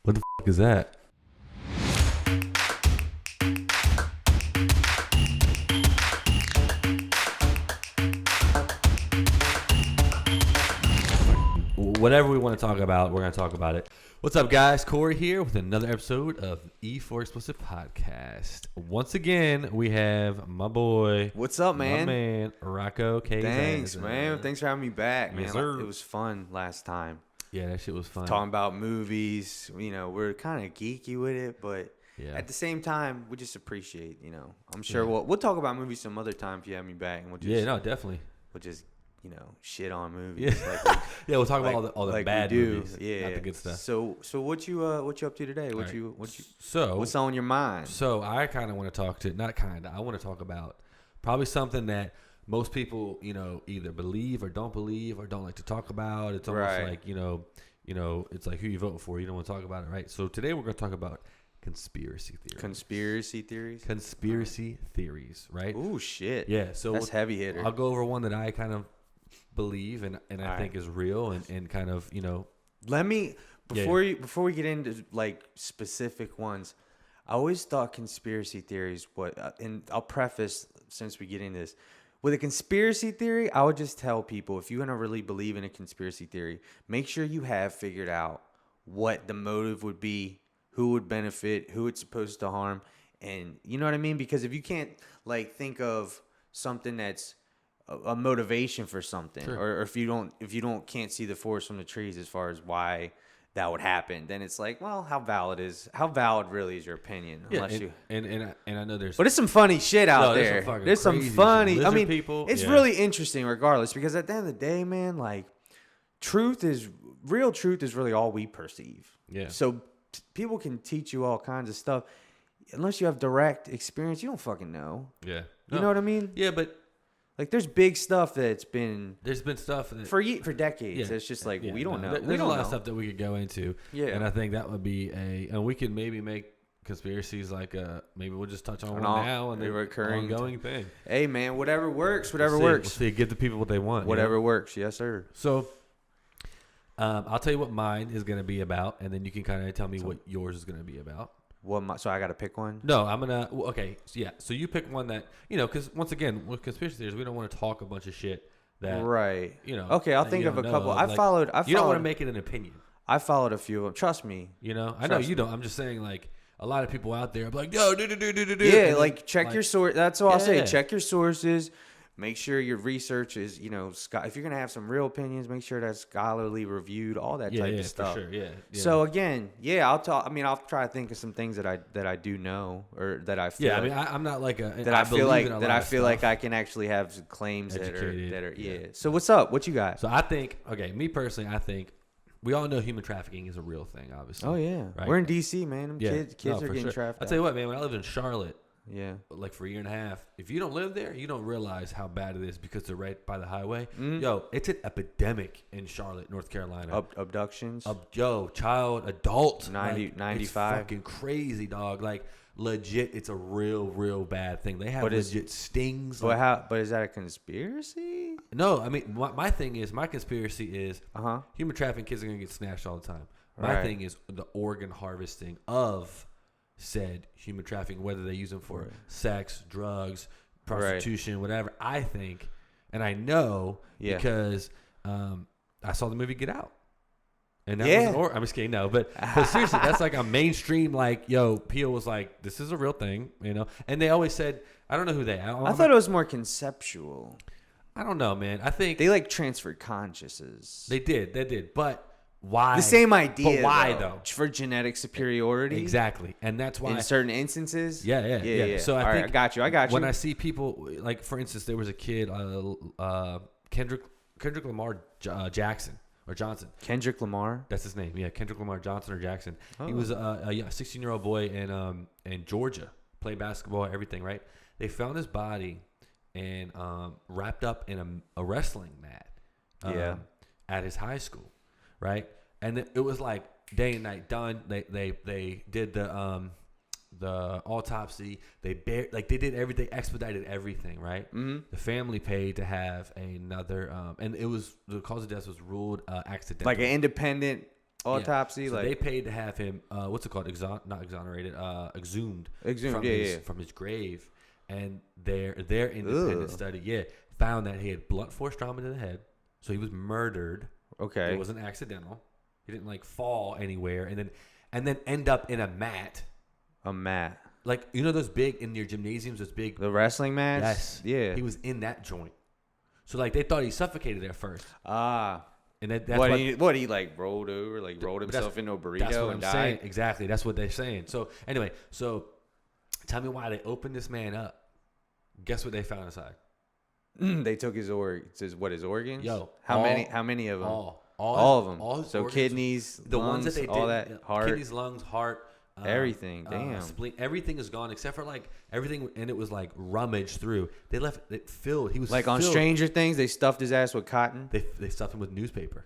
What the fuck is that? Whatever we want to talk about, we're going to talk about it. What's up, guys? Corey here with another episode of E4 Explicit Podcast. Once again, we have my boy. What's up, man? My man, Rocco Casazza. Thanks, man. Thanks for having me back, man. Yes, sir. It was fun last time. Yeah, that shit was fun. Talking about movies. You know, we're kind of geeky with it, but at the same time, we just appreciate, I'm sure we'll talk about movies some other time if you have me back. And we'll just, definitely. We'll just, shit on movies. Yeah, like we'll talk about all the bad movies. Yeah, not the good stuff. So what you up to today? What's on your mind? So I kind of want to talk I want to talk about probably something that most people, either believe or don't like to talk about. It's almost like, it's like who you vote for. You don't want to talk about it, right? So today we're going to talk about conspiracy theories. Conspiracy theories, right? Ooh, shit. Yeah. So that's heavy hitter. I'll go over one that I kind of believe and I think is real and kind of, Let me before we get into like specific ones, I always thought conspiracy theories and I'll preface since we get into this. With a conspiracy theory, I would just tell people, if you're going to really believe in a conspiracy theory, make sure you have figured out what the motive would be, who would benefit, who it's supposed to harm, and you know what I mean? Because if you can't like think of something that's a motivation for something, sure, or if you can't see the forest from the trees as far as why that would happen, then it's like, well, how valid really is your opinion? Yeah, and I know there's, but there's some funny shit out there. There's some funny shit. I mean, people, it's really interesting regardless, because at the end of the day, man, like real truth is really all we perceive. Yeah. So people can teach you all kinds of stuff. Unless you have direct experience, you don't fucking know. Yeah. You know what I mean? Yeah, but like, there's big stuff that's been... There's been stuff that... For decades. Yeah, it's just like, we don't know. There's a lot of stuff that we could go into. Yeah. And I think that would be and we could maybe make conspiracies like maybe we'll just touch on one now and then recurring ongoing thing. Hey, man, whatever works, works. We'll see. Give the people what they want. Whatever works. Yes, sir. So, I'll tell you what mine is going to be about, and then you can kind of tell me what yours is going to be about. So I got to pick one? No, I'm going to... Okay, so you pick one that... because once again, with conspiracy theories, we don't want to talk a bunch of shit that... Right. Okay, I'll think of a couple. I followed... You don't want to make it an opinion. I followed a few of them. Trust me. I know you don't. I'm just saying, like, a lot of people out there are like, yo, do. Yeah, like, check your source. That's all I'll say. Check your sources. Make sure your research is, if you're going to have some real opinions, make sure that's scholarly reviewed, all that type of stuff. For sure. Yeah. So again, I'll talk. I mean, I'll try to think of some things that I do know, or that I feel. Yeah, I mean, I'm not like I feel like I can actually have claims that are. So what's up? What you got? So I think, me personally, I think we all know human trafficking is a real thing, obviously. Oh yeah, right? We're in DC, man. Kids are getting trafficked. I'll tell you what, man. When I lived in Charlotte. Yeah. Like for a year and a half. If you don't live there, you don't realize how bad it is because they're right by the highway. Yo, it's an epidemic in Charlotte, North Carolina. Abductions? Child, adult. 95. It's fucking crazy, dog. Like, legit, it's a real bad thing. They have legit stings. But is that a conspiracy? No, I mean, my conspiracy is human trafficking, kids are going to get snatched all the time. My thing is the organ harvesting of said human trafficking, whether they use them for sex, drugs, prostitution, whatever. I think, and I know because I saw the movie Get Out, and that was I'm just kidding, no, but seriously, that's like a mainstream, like, Peele was like, this is a real thing, and they always said, I don't know who they are. I thought it was more conceptual. I don't know, man. I think they like transferred consciousness. They did, but why? The same idea. But why though? For genetic superiority. Exactly. And that's why. In certain instances. Yeah. So I think I got you. When I see people, like, for instance, there was a kid, Kendrick Lamar Jackson or Johnson. Kendrick Lamar? That's his name. Yeah, Kendrick Lamar Johnson or Jackson. Oh. He was a 16-year-old boy in Georgia, playing basketball, everything, right? They found his body and wrapped up in a wrestling mat at his high school. Right, and it was like day and night done. They did the autopsy. They did everything, expedited everything. Right, the family paid to have another, and it was the cause of death was ruled accidental. Like an independent autopsy. So they paid to have him, what's it called? Not exonerated, exhumed. From his grave. And their independent study, found that he had blunt force trauma to the head. So he was murdered. Okay. It wasn't accidental. He didn't like fall anywhere and then end up in a mat. A mat. Like, you know those big, in your gymnasiums, those big. The wrestling mats? Yes. Yeah. He was in that joint. So, like, they thought he suffocated there first. Ah. And that's what he like rolled over, like rolled himself into a burrito and died? Saying. Exactly. That's what they're saying. So, anyway, tell me why they opened this man up. Guess what they found inside? They took his organs. His organs? Yo. How many of them? All of them. All his so organs, kidneys, the lungs, ones that they all did, that, heart. Kidneys, lungs, heart. Everything. Damn. Spleen, everything is gone except for like everything, and it was like rummaged through. They left it filled. He was like filled. On Stranger Things. They stuffed his ass with cotton. They stuffed him with newspaper.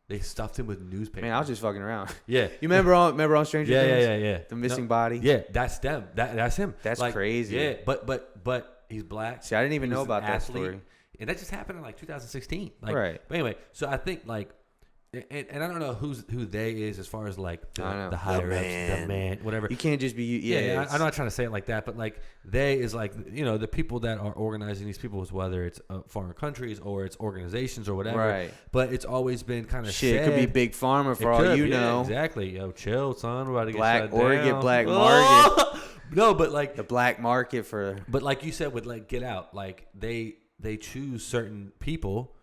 They stuffed him with newspaper. Man, I was just fucking around. Yeah. You remember on Stranger Things? Yeah. The missing body. Yeah, that's them. That's him. That's like, crazy. Yeah, but he's black. See, I didn't even know about that story. And that just happened in like 2016. Like, right. But anyway, so I think like. And I don't know who they is as far as like the higher ups, the man, whatever. You can't just be I'm not trying to say it like that, but like they is like, you know, the people that are organizing these people, whether it's foreign countries or it's organizations or whatever. Right. But it's always been kind of shit. It could be big pharma for all you know. Exactly. Yo, chill, son. We're about to get black shut down. Black market. No, but like the black market for. But like you said with like Get Out, like they choose certain people.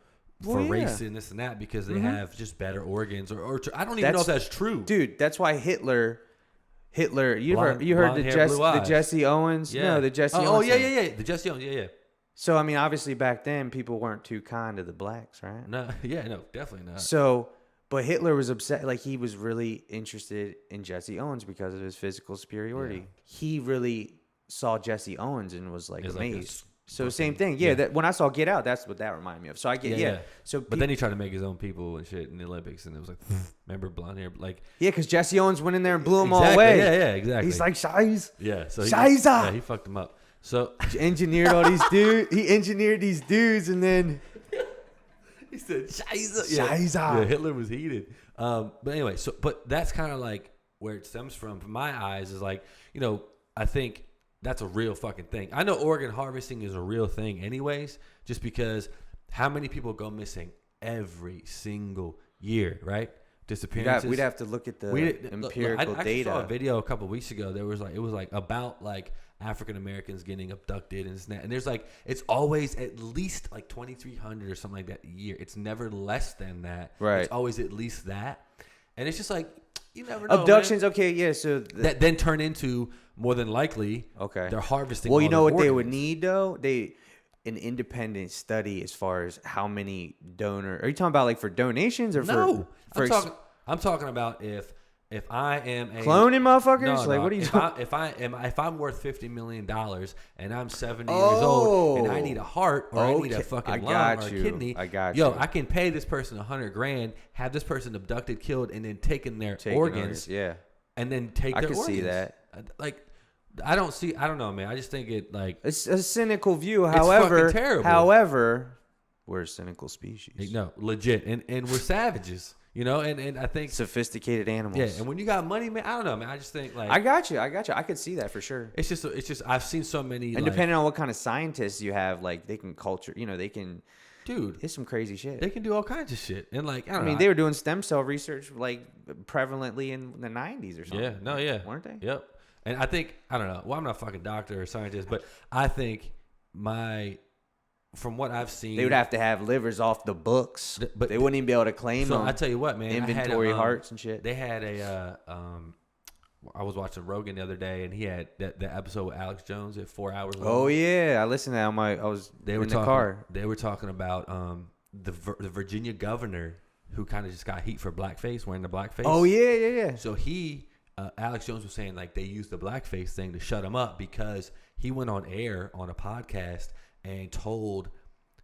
For race and this and that because they have just better organs or I don't even know if that's true, dude. That's why Hitler. You heard the Jesse Owens? Yeah. No, the Jesse. Owens. Oh yeah, the Jesse Owens, yeah. So I mean, obviously back then people weren't too kind to the blacks, right? No, definitely not. So, but Hitler was upset. Like he was really interested in Jesse Owens because of his physical superiority. Yeah. He really saw Jesse Owens and was like amazed. So same thing, that when I saw Get Out, that's what that reminded me of. So I get, So, but then he tried to make his own people and shit in the Olympics, and it was like, remember blonde hair, like because Jesse Owens went in there and blew them all away. Yeah, exactly. He's like Scheiße. Yeah, so he fucked them up. So he engineered all these dudes. He engineered these dudes, and then he said Scheiße. Scheiße. Yeah, Hitler was heated. But anyway, but that's kind of like where it stems from my eyes is like, you know, I think. That's a real fucking thing. I know organ harvesting is a real thing anyways, just because how many people go missing every single year, right? Disappearances. We'd have to look at the empirical data. I saw a video a couple of weeks ago. It was like about like African Americans getting abducted and that. And there's like, it's always at least like 2,300 or something like that a year. It's never less than that. Right. It's always at least that. And it's just like, you never know. Abductions, man. Okay, yeah. So that then turn into more than likely. Okay. They're harvesting. Well, you know what organs. They would need though? An independent study as far as how many donor. Are you talking about like for donations or no? I'm talking about if I am a cloning motherfuckers. What are you talking? If I'm worth $50 million and I'm 70 years old and I need a heart or I need a fucking lung or a kidney, I got you. I can pay this person $100,000, have this person abducted, killed, and then taken their organs. Yeah. And then take their organs. I can see that. Like. I don't know, man. I just think it like it's a cynical view. It's fucking terrible. However, we're a cynical species. No, legit, and we're savages, you know. And I think sophisticated animals. Yeah, and when you got money, man, I don't know, man. I just think like I got you. I could see that for sure. It's just I've seen so many. And depending on what kind of scientists you have, like they can culture. You know, they can. Dude, it's some crazy shit. They can do all kinds of shit, and like I mean, they were doing stem cell research like prevalently in the 90s or something. Yeah, weren't they? Yep. And I think, I don't know, well, I'm not a fucking doctor or scientist, but I think from what I've seen. They would have to have livers off the books, but they wouldn't even be able to claim them. I tell you what, man. Inventory hearts and shit. They had I was watching Rogan the other day, and he had the episode with Alex Jones at 4 hours long. Oh, yeah. I listened to that. They were in the car. They were talking about the Virginia governor who kind of just got heat for blackface, wearing the blackface. Oh, yeah. So Alex Jones was saying like they used the blackface thing to shut him up because he went on air on a podcast and told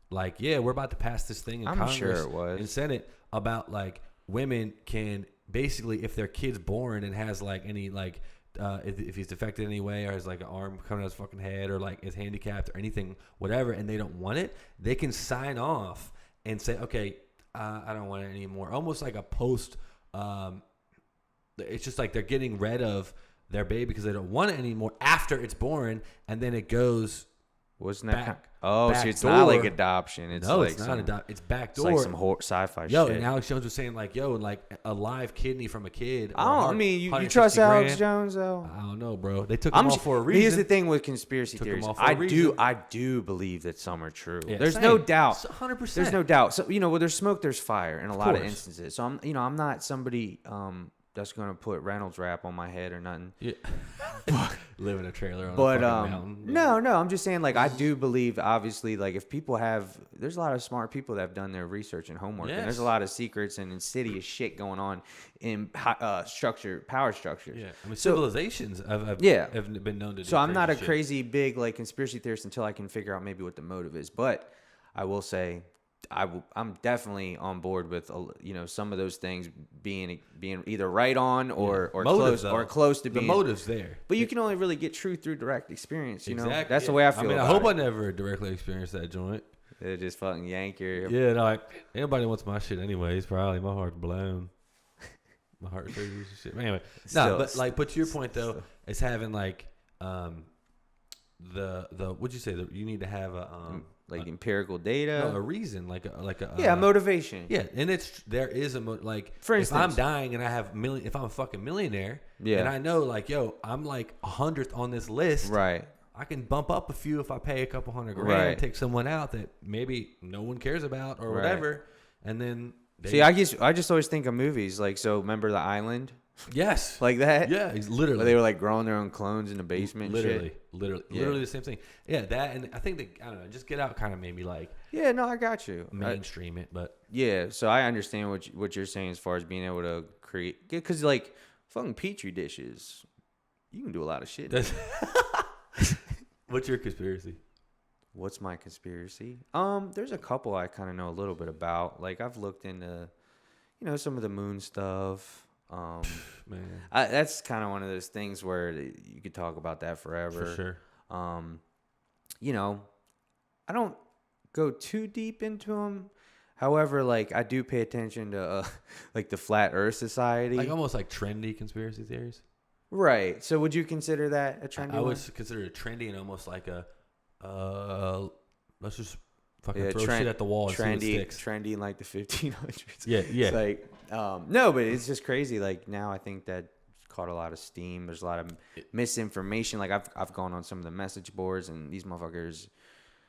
like, yeah, we're about to pass this thing in Congress and Senate about like women can basically, if their kid's born and has like any like if he's defected in any way or has like an arm coming out of his fucking head or like is handicapped or anything, whatever, and they don't want it, they can sign off and say, okay, I don't want it anymore. Almost like a post. It's just like they're getting rid of their baby because they don't want it anymore after it's born, and then it goes. Wasn't that? Back, so it's not like adoption. It's no, like it's not adoption. It's backdoor. It's like some sci-fi shit. Yo, and Alex Jones was saying like, like a live kidney from a kid. I mean, you trust Alex Jones though? I don't know, bro. They took him off for a reason. Here's the thing with conspiracy theories. I do believe that some are true. Yeah, there's no doubt. 100%. There's no doubt. So where there's smoke, there's fire in a lot of instances. So I'm not somebody that's gonna put Reynolds wrap on my head or nothing. Yeah. Live in a trailer on a fucking mountain. No, I'm just saying, like, I do believe, obviously, like, if people there's a lot of smart people that have done their research and homework, and there's a lot of secrets and insidious shit going on in power structures. Yeah, I mean, civilizations have been known to do. So I'm not a crazy big like conspiracy theorist until I can figure out maybe what the motive is. But I will say, I'm definitely on board with some of those things being either right on or close to being. The motive's there, but you can only really get truth through direct experience. Exactly. That's the way I feel. I mean, about I hope it. I never directly experienced that joint. They just fucking yank your. Yeah, no, like anybody wants my shit anyways. Probably my heart's blown. My heart surgery and shit. But anyway, but to your point though, it's having like the what'd you say? You need to have a like empirical data, no, a reason, like a motivation. Yeah, and there is a for instance, if I'm dying and I have if I'm a fucking millionaire, and I know like I'm like 100th on this list, right? I can bump up a few if I pay a couple $100 grand, right. Take someone out that maybe no one cares about or whatever, and then I just always think of movies like remember The Island. Yes. Like that? Yeah, literally. Where they were like growing their own clones in the basement. Literally the same thing. Yeah, that, and I think I don't know, just Get Out kind of made me like. Yeah, no, I got you. Mainstream it, but. Yeah, so I understand what you're saying as far as being able to create, because like fucking petri dishes, you can do a lot of shit. What's your conspiracy? What's my conspiracy? There's a couple I kind of know a little bit about. Like I've looked into, some of the moon stuff. Man, that's kind of one of those things where you could talk about that forever. For sure. I don't go too deep into them. However, like I do pay attention to like the Flat Earth Society, like almost like trendy conspiracy theories. Right. So would you consider that a trendy? I would consider it trendy and almost like a let's just fucking throw shit at the wall and see what sticks. Trendy in like the 1500s. Yeah. It's like no, but it's just crazy. Like now, I think that caught a lot of steam. There's a lot of misinformation. Like I've gone on some of the message boards, and these motherfuckers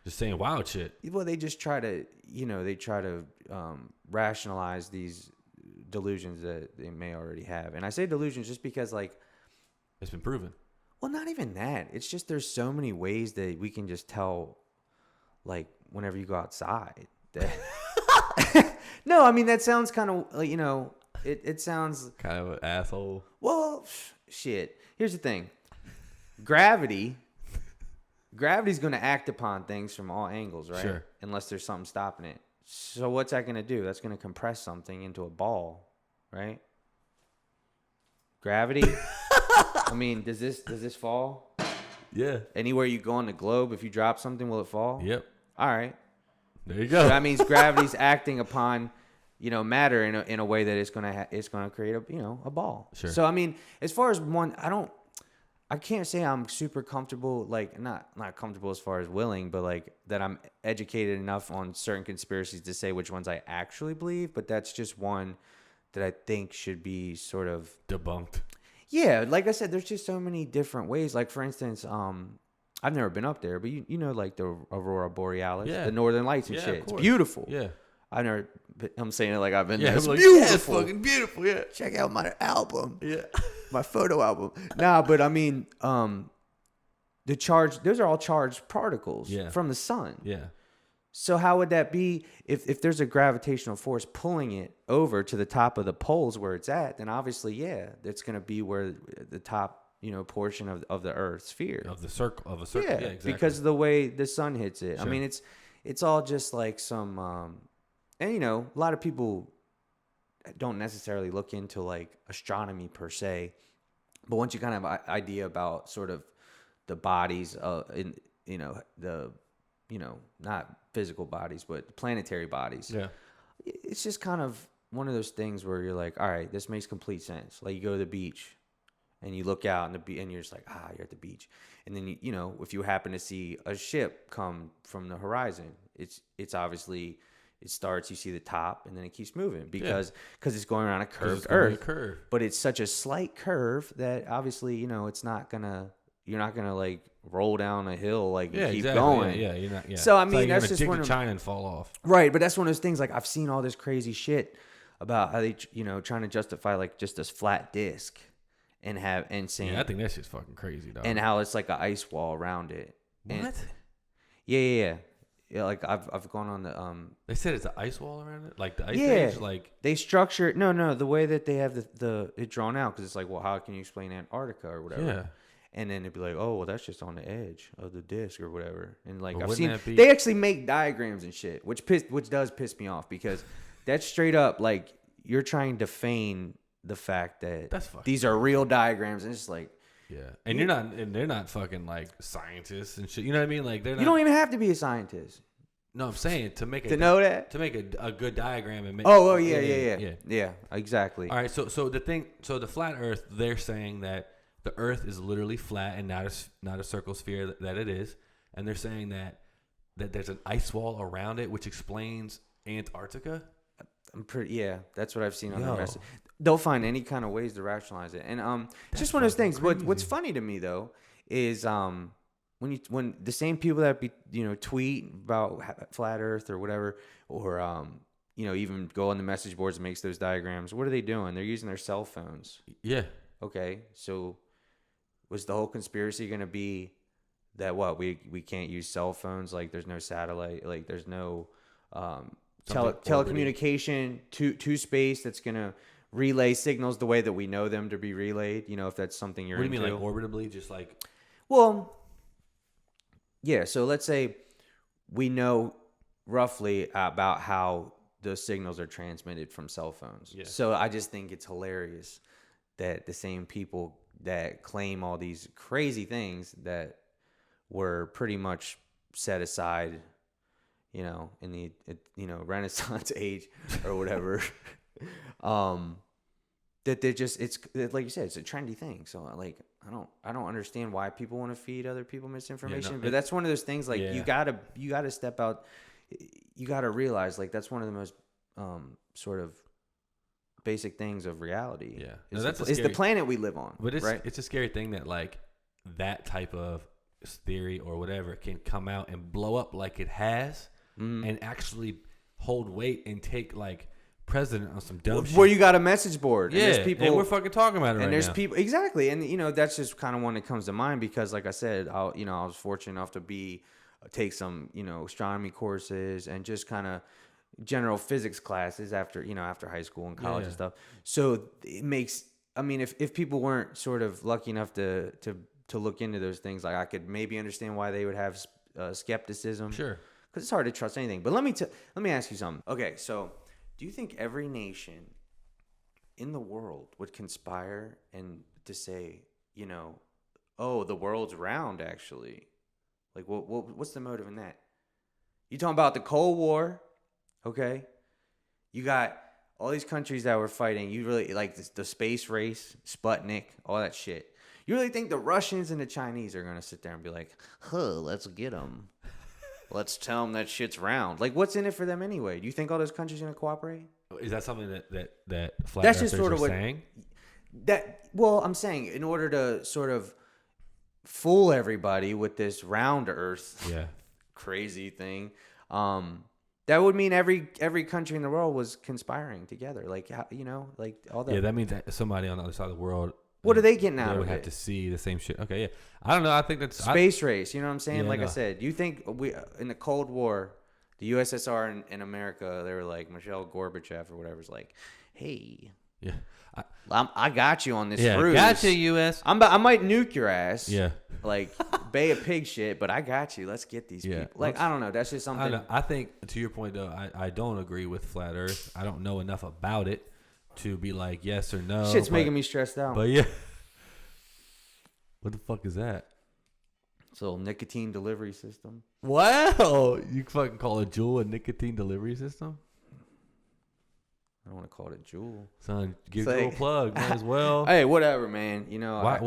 just saying wild shit. Well, they just try to, rationalize these delusions that they may already have. And I say delusions just because, like, it's been proven. Well, not even that. It's just there's so many ways that we can just tell, like, whenever you go outside. That no, I mean, that sounds kind of, it sounds... kind of an asshole. Well, shit. Here's the thing. Gravity's going to act upon things from all angles, right? Sure. Unless there's something stopping it. So what's that going to do? That's going to compress something into a ball, right? Gravity. I mean, does this fall? Yeah. Anywhere you go on the globe, if you drop something, will it fall? Yep. All right. There you go. So that means gravity's acting upon, matter in a way that it's gonna create a ball. Sure. So I mean, as far as I can't say I'm super comfortable, like not comfortable as far as willing, but like that I'm educated enough on certain conspiracies to say which ones I actually believe. But that's just one that I think should be sort of debunked. Yeah, like I said, there's just so many different ways. Like for instance, I've never been up there, but you know, like the Aurora Borealis, the Northern Lights and shit. It's beautiful. Yeah, I'm saying it like I've been there. It's like, beautiful. Yeah, it's fucking beautiful. Yeah, check out my album. Yeah. My photo album. Nah, but I mean, those are all charged particles from the sun. Yeah. So how would that be if there's a gravitational force pulling it over to the top of the poles where it's at? Then obviously, it's going to be where the top, portion of the Earth's sphere of a circle. Yeah, exactly. Because of the way the sun hits it. Sure. I mean, it's all just like some, and a lot of people don't necessarily look into like astronomy per se, but once you kind of have an idea about sort of the bodies not physical bodies but planetary bodies, it's just kind of one of those things where you're like, all right, this makes complete sense. Like, you go to the beach and you look out and you're just like, you're at the beach. And then, you know, if you happen to see a ship come from the horizon, it's obviously, it starts, you see the top, and then it keeps moving because it's going around a curved earth. But it's such a slight curve that obviously, you know, you're not gonna like roll down a hill like you keep going. Yeah, you're not. Yeah. So I mean, like that's just one of China and fall off. Right, but that's one of those things. Like, I've seen all this crazy shit about how they, you know, trying to justify like just this flat disc and saying. Yeah, I think that shit's fucking crazy, dog. And how it's like an ice wall around it. What? And, yeah. Like I've gone on the They said it's an ice wall around it, like the ice age. Like they structure it. No, the way that they have the it drawn out, because it's like, well, how can you explain Antarctica or whatever? Yeah. And then it'd be like, oh, well, that's just on the edge of the disc or whatever. And like, But I've seen wouldn't that be- they actually make diagrams and shit, which does piss me off, because that's straight up like you're trying to feign the fact that these are real diagrams, and it's like, yeah, and they're not fucking like scientists and shit. You know what I mean? Like, they're not. You don't even have to be a scientist. No, I'm saying to make know that, to make a good diagram and make. Oh yeah, exactly. All right, so the flat Earth, they're saying that the Earth is literally flat and not a circle sphere that it is, and they're saying that there's an ice wall around it, which explains Antarctica. That's what I've seen on the message. They'll find any kind of ways to rationalize it, and it's just one of those things. What's funny to me though is when the same people that tweet about flat Earth or whatever, or even go on the message boards and makes those diagrams, what are they doing? They're using their cell phones. Yeah. Okay, so was the whole conspiracy going to be that we can't use cell phones? Like, there's no satellite, like there's no telecommunication to space that's going to relay signals the way that we know them to be relayed, if that's something you're into. What do you mean, like orbitably, just like? Well, yeah, so let's say we know roughly about how the signals are transmitted from cell phones. Yeah. So I just think it's hilarious that the same people that claim all these crazy things that were pretty much set aside, in the Renaissance age or whatever, that they're just, it's like you said, it's a trendy thing. So like, I don't understand why people want to feed other people misinformation, but that's one of those things. Like, you gotta step out. You gotta realize, like, that's one of the most sort of basic things of reality. Yeah, is the planet we live on. But it's a scary thing that like that type of theory or whatever can come out and blow up like it has, and actually hold weight and take like president on some dumb shit. Where you got a message board. Yeah, and there's people, and we're fucking talking about it right now. And there's people, exactly. And, that's just kind of one that comes to mind because, like I said, I was fortunate enough to take some, astronomy courses and just kind of general physics classes after high school and college and stuff. So it makes, if people weren't sort of lucky enough to look into those things, like, I could maybe understand why they would have skepticism. Sure. Because it's hard to trust anything. But let me ask you something. Okay, so do you think every nation in the world would conspire and to say, oh, the world's round, actually? Like, what's the motive in that? You talking about the Cold War, okay? You got all these countries that were fighting. You really, like, the space race, Sputnik, all that shit. You really think the Russians and the Chinese are going to sit there and be like, let's get them. Let's tell them that shit's round. Like, what's in it for them anyway? Do you think all those countries are going to cooperate? Is that something that flat earthers are saying? Well, I'm saying in order to sort of fool everybody with this round Earth, crazy thing, that would mean every country in the world was conspiring together. Like, like all that. Yeah, that means that somebody on the other side of the world. What are they getting out of it? They would have to see the same shit. Okay, yeah. I don't know. I think that's space race. You know what I'm saying? I said, do you think we in the Cold War, the USSR and America, they were like, Michelle Gorbachev or whatever's like, hey, yeah, I got you on this cruise. Gotcha, US. I might nuke your ass. Yeah, like Bay of Pig shit, but I got you. Let's get these people. Like, I don't know. That's just something. I think to your point though, I don't agree with flat Earth. I don't know enough about it to be like yes or no. Shit's making me stressed out. But yeah. What the fuck is that? It's a little nicotine delivery system. Wow. You fucking call a Juul a nicotine delivery system? I don't want to call it a jewel. Son, give Jewel a plug, man, as well. Hey, whatever, man. You know, I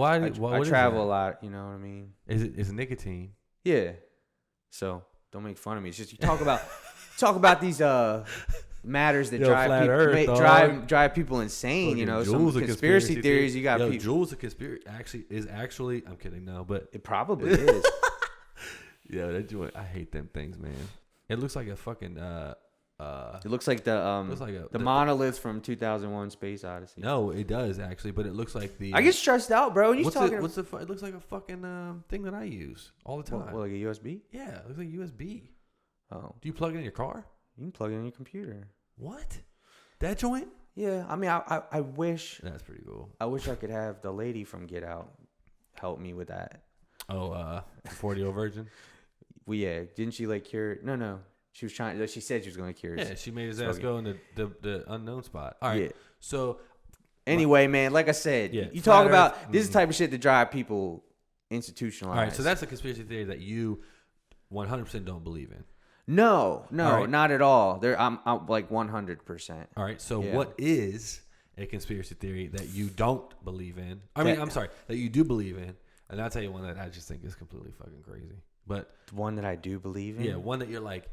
travel a lot. You know what I mean? Is nicotine? Yeah. So don't make fun of me. It's just you talk about these matters that drive people insane. Fucking, you know, some conspiracy theories. You got people. Jewel's a conspiracy. Actually, I'm kidding. No, but it probably is. Yeah, that joint. I hate them things, man. It looks like a fucking. It looks like the monolith from 2001: Space Odyssey. No, it does actually, but it looks like the. I get stressed out, bro. It looks like a fucking thing that I use all the time. What, like a USB? Yeah, it looks like USB. Oh, do you plug it in your car? You can plug it in your computer. What? That joint? Yeah, I mean, I wish. That's pretty cool. I wish I could have the lady from Get Out help me with that. Oh, 40-year-old virgin. Well, yeah, didn't she like cure? No. She was trying. She said she was going to cure. Yeah, she made his ass go in the unknown spot. All right. Yeah. So anyway, man, like I said, you talk about this is the type of shit that drive people institutionalized. All right. So that's a conspiracy theory that you 100% don't believe in. No, right. Not at all. I'm like 100%. All right. So what is a conspiracy theory that you don't believe in? That you do believe in, and I'll tell you one that I just think is completely fucking crazy. But one that I do believe in. Yeah, one that you're like.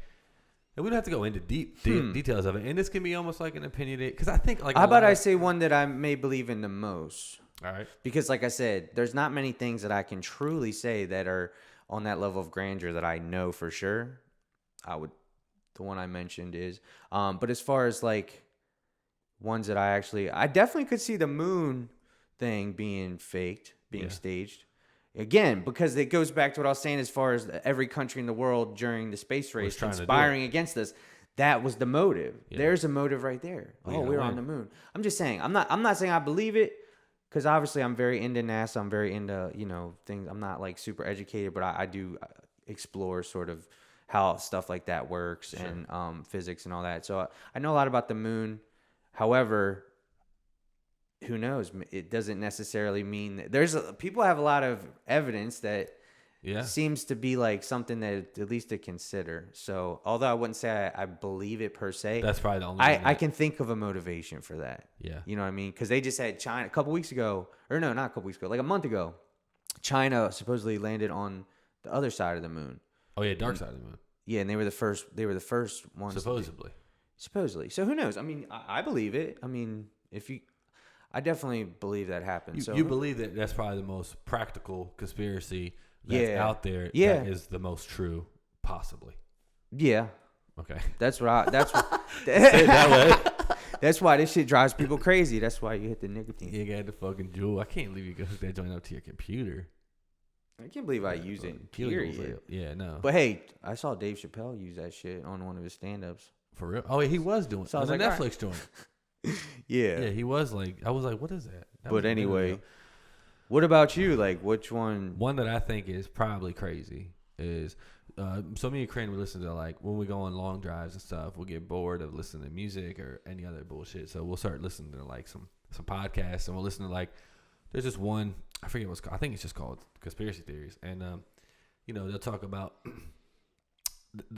And we don't have to go into deep details of it. And this can be almost like an opinion. Because I think like... How about I say one that I may believe in the most? All right. Because like I said, there's not many things that I can truly say that are on that level of grandeur that I know for sure. The one I mentioned is... but as far as like ones that I definitely could see the moon thing being faked, being staged. Again, because it goes back to what I was saying as far as every country in the world during the space race conspiring against us. That was the motive. Yeah. There's a motive right there. We're on the moon. I'm just saying. I'm not saying I believe it because obviously I'm very into NASA. I'm very into, things. I'm not like super educated, but I do explore sort of how stuff like that works and physics and all that. So I know a lot about the moon. However, who knows? It doesn't necessarily mean that people have a lot of evidence that seems to be like something that at least to consider. So although I wouldn't say I believe it per se, that's probably the only I can think of a motivation for that. Yeah. You know what I mean? Because they just had China a couple weeks ago, or no, not a couple weeks ago, like a month ago, China supposedly landed on the other side of the moon. Oh yeah, dark side of the moon. Yeah, and they were the first ones. Supposedly. So who knows? I mean, I believe it. I mean, I definitely believe that happened. You believe that that's probably the most practical conspiracy that's out there. Yeah. That is the most true, possibly. Yeah. Okay. That's what say it that way. That's why this shit drives people crazy. That's why you hit the nicotine. You got the fucking jewel. I can't believe you go hook that joint up to your computer. I can't believe I use it. Period. Yeah, no. But hey, I saw Dave Chappelle use that shit on one of his stand-ups. For real? Oh, he was doing it. So on the Netflix joint. Yeah, he was like, I was like, what is that? But anyway, what about you? Like, which one? One that I think is probably crazy is, so me and Crane would listen to, like, when we go on long drives and stuff, we'll get bored of listening to music or any other bullshit. So we'll start listening to like some podcasts, and we'll listen to like, there's just one, I forget what it's called. I think it's just called Conspiracy Theories. And, they'll talk about,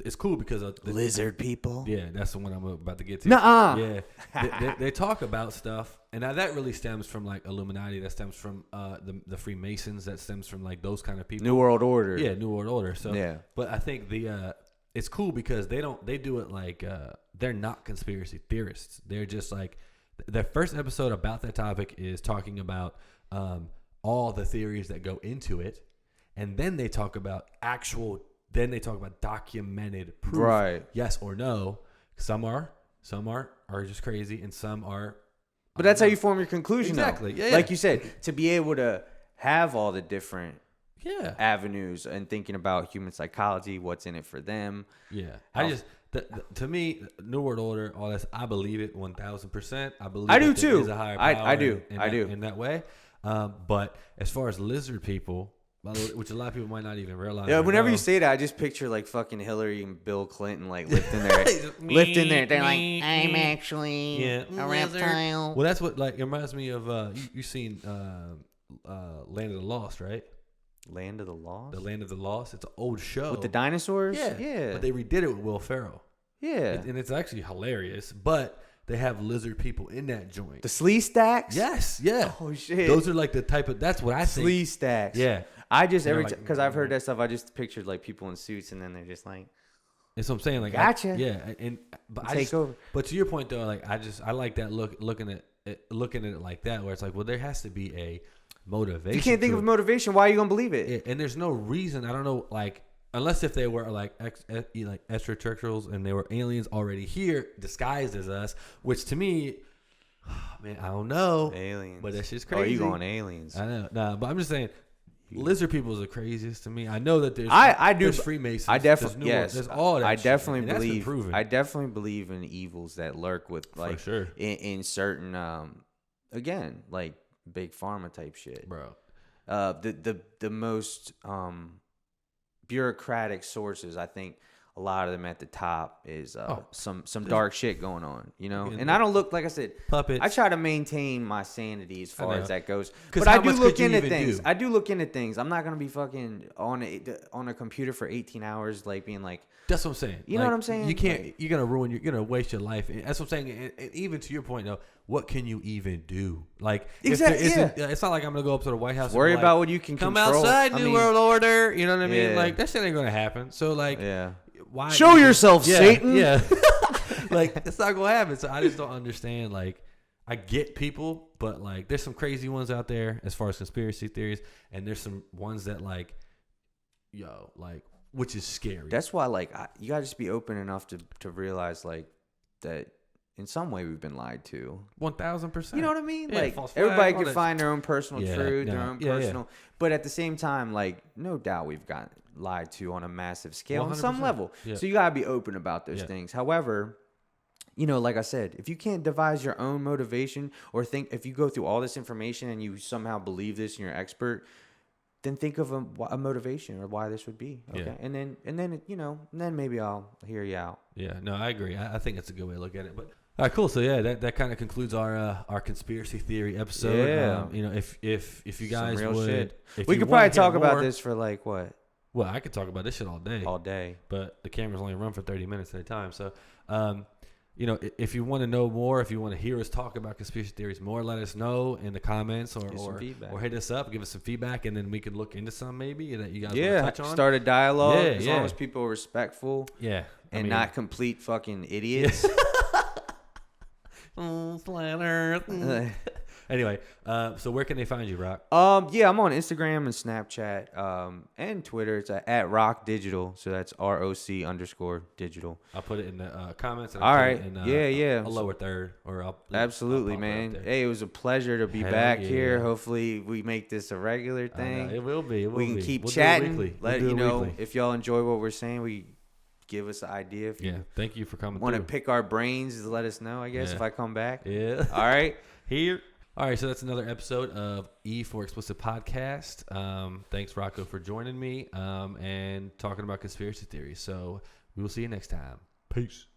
it's cool because of the lizard people. Yeah, that's the one I'm about to get to. Nuh-uh. Yeah, they talk about stuff, and now that really stems from like Illuminati. That stems from the Freemasons. That stems from like those kind of people. New World Order. Yeah, New World Order. So yeah, but I think it's cool because they do it like they're not conspiracy theorists. They're just like their first episode about that topic is talking about all the theories that go into it, and then they talk about Then they talk about documented proof, right? Yes or no. Some are just crazy, and some are. But that's how you form your conclusion, exactly. Though. Yeah, like you said, to be able to have all the different avenues and thinking about human psychology, what's in it for them. Yeah, to me, New World Order, all this, I believe it 1,000%. I believe I do too. There's a higher power I do in that way. But as far as lizard people. Which a lot of people might not even realize. Yeah, whenever you say that, I just picture like fucking Hillary and Bill Clinton like lifting their. They're like, I'm actually a reptile. Well, that's what like it reminds me of. You've seen Land of the Lost, right? Land of the Lost. The Land of the Lost. It's an old show with the dinosaurs. Yeah. But they redid it with Will Ferrell. Yeah, and it's actually hilarious. But they have lizard people in that joint. The Slee Stacks? Yes, yeah. Oh shit. Those are like the type of. That's what I think. Slee Stacks. Yeah. I just every time because I've heard that stuff. I just pictured like people in suits, and then they're just like. That's what I'm saying. Like, gotcha. But take over. But to your point though, like I like that looking at it like that, where it's like, well, there has to be a motivation. You can't think of motivation. Why are you gonna believe it? And there's no reason. I don't know, like unless if they were like extraterrestrials and they were aliens already here, disguised as us. Which to me, man, I don't know. Aliens. But that shit's crazy. Oh, you going aliens? I know. Nah, but I'm just saying. Lizard people is the craziest to me. I know that there's there's Freemasons. I definitely there's all that. I definitely shit, believe. I definitely believe in evils that lurk with like for sure. in certain again like big pharma type shit, bro. The most bureaucratic sources, I think. A lot of them at the top is some dark shit going on, you know. And I don't look, like I said, puppets. I try to maintain my sanity as far as that goes. But I do look into things. I do look into things. I'm not gonna be fucking on a computer for 18 hours, like being like. That's what I'm saying. You know what I'm saying? You can't. Like, you're gonna waste your life. That's what I'm saying. And even to your point, though, what can you even do? Like, exactly. It's not like I'm gonna go up to the White House. Worry and about what you can come control. outside, New World Order. You know what I mean? Like that shit ain't gonna happen. So like, why show yourself, Satan? Yeah, like it's not gonna happen. So I just don't understand. Like, I get people, but like, there's some crazy ones out there as far as conspiracy theories, and there's some ones that like, which is scary. That's why, like, you gotta just be open enough to realize like that. In some way, we've been lied to. 1,000%. You know what I mean? Yeah, like everybody can find their own personal truth, their own personal. Yeah. But at the same time, like no doubt we've got lied to on a massive scale on some level. Yeah. So you gotta be open about those things. However, you know, like I said, if you can't devise your own motivation or think if you go through all this information and you somehow believe this and you're an expert, then think of a motivation or why this would be. Okay, and then you know, then maybe I'll hear you out. Yeah, no, I agree. I think it's a good way to look at it, but. All right, cool. So yeah, that kind of concludes our conspiracy theory episode. Yeah. You know, if you guys would, shit. If we you could probably talk more, about this for like what? Well, I could talk about this shit all day. All day. But the cameras only run for 30 minutes at a time. So, you know, if you want to know more, if you want to hear us talk about conspiracy theories more, let us know in the comments or hit us up, give us some feedback, and then we could look into some maybe that you guys want to touch on. Start a dialogue as long as people are respectful. Yeah. And not complete fucking idiots. Flat Earth. Anyway, so where can they find you, Rock? Yeah, I'm on Instagram and Snapchat, and Twitter. It's at Rock Digital. So that's ROC_digital. I'll put it in the comments. And All right. A lower third, or I'll absolutely, man. Hey, it was a pleasure to be back here. Hopefully, we make this a regular thing. It will be. We can keep chatting. Let you know if y'all enjoy what we're saying. Give us an idea. If you thank you for coming. Want to pick our brains? Let us know. I guess if I come back. Yeah. All right. Here. All right. So that's another episode of E for Explicit Podcast. Thanks, Rocco, for joining me and talking about conspiracy theories. So we will see you next time. Peace.